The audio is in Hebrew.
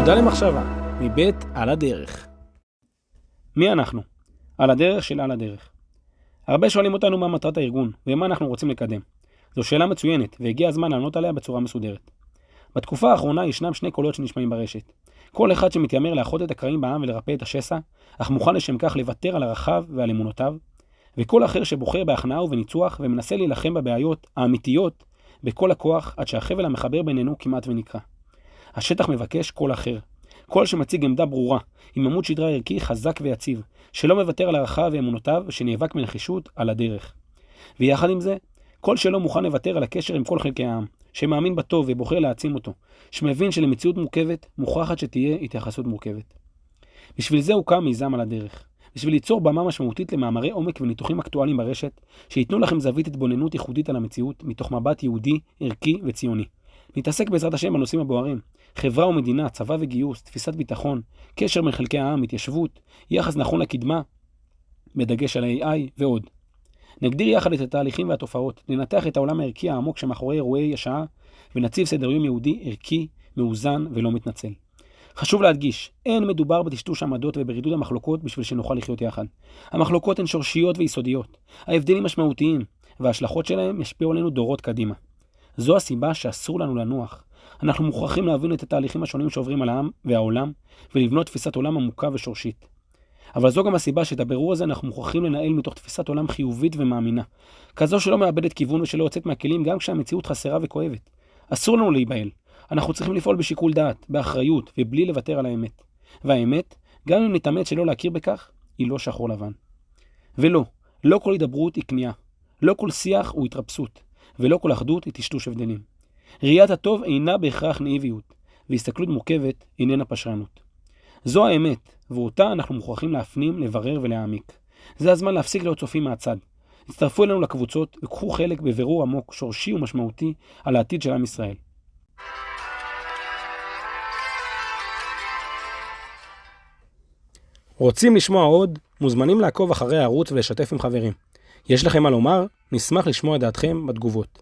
נקודה למחשבה, מבית על הדרך. מי אנחנו? על הדרך של על הדרך. הרבה שואלים אותנו מה מטרת הארגון, ומה אנחנו רוצים לקדם. זו שאלה מצוינת, והגיע הזמן לענות עליה בצורה מסודרת. בתקופה האחרונה ישנם שני קולות שנשמעים ברשת. כל אחד שמתיימר לאחות את הקרעים בעם ולרפא את השסע, אך מוכן לשם כך לוותר על ערכיו ועל אמונותיו, וכל אחר שבוחר בהכנעה ובניצוח ומנסה להילחם בבעיות האמיתיות בכל הכוח עד שהחבל המחבר בינינו כמעט ונקרא. השטח מבקש קול אחר. קול שמציג עמדה ברורה, עם עמוד שדרה ערכי חזק ויציב, שלא מוותר על ערכיו ואמונותיו ושנאבק בנחישות על הדרך. ויחד עם זה, קול שלא מוכן לוותר על הקשר עם כל חלקי העם, שמאמין בטוב ובוחר להעצים אותו, שמבין שלמציאות מורכבת מוכרחת שתהיה התייחסות מורכבת. בשביל זה הוקם מיזם על הדרך. בשביל ליצור במה משמעותית למאמרי עומק וניתוחים אקטואליים ברשת, שיתנו לכם זווית התבוננות ייחודית על המציאות מתוך מבט יהודי, ערכי וציוני. נתעסק בעזרת השם בנושאים הבוערים, חברה ומדינה, צבא וגיוס, תפיסת ביטחון, קשר בין חלקי העם, התיישבות, יחס נכון לקדמה, בדגש על AI ועוד. נגדיר יחד את התהליכים והתופעות, ננתח את העולם הערכי העמוק שמאחורי אירועי השעה, ונציב סדר יום יהודי ערכי, מאוזן ולא מתנצל. חשוב להדגיש, אין מדובר בטשטוש עמדות וברידוד המחלוקות בשביל שנוכל לחיות יחד. המחלוקות הן שורשיות ויסודיות, ההבדלים משמעותיים, וההשלכות שלהם ישפיעו עלינו דורות קדימה. זו הסיבה שאסור לנו לנוח. אנחנו מוכרחים להבין את התהליכים השונים שעוברים על העם והעולם, ולבנות תפיסת עולם עמוקה ושורשית. אבל זו גם הסיבה שאת הבירור הזה אנחנו מוכרחים לנהל מתוך תפיסת עולם חיובית ומאמינה. כזו שלא מאבדת כיוון ושלא יוצאת מהכלים גם כשהמציאות חסרה וכואבת. אסור לנו להיבהל. אנחנו צריכים לפעול בשיקול דעת, באחריות ובלי לוותר על האמת. והאמת, גם אם נתאמץ שלא להכיר בכך, היא לא שחור לבן. ולא, לא כל הידברות היא כניעה. לא כל שיח הוא התרפסות. ולא כל אחדות היא טשטוש הבדלים. ראיית הטוב אינה בהכרח נאיביות, והסתכלות מורכבת איננה פשרנות. זו האמת, ואותה אנחנו מוכרחים להפנים, לברר ולהעמיק. זה הזמן להפסיק להיות צופים מהצד. הצטרפו אלינו לקבוצות וקחו חלק בבירור עמוק, שורשי ומשמעותי על העתיד של עם ישראל. רוצים לשמוע עוד? מוזמנים לעקוב אחרי הערוץ ולשתף עם חברים. יש לכם מה לומר? נשמח לשמוע דעתכם בתגובות.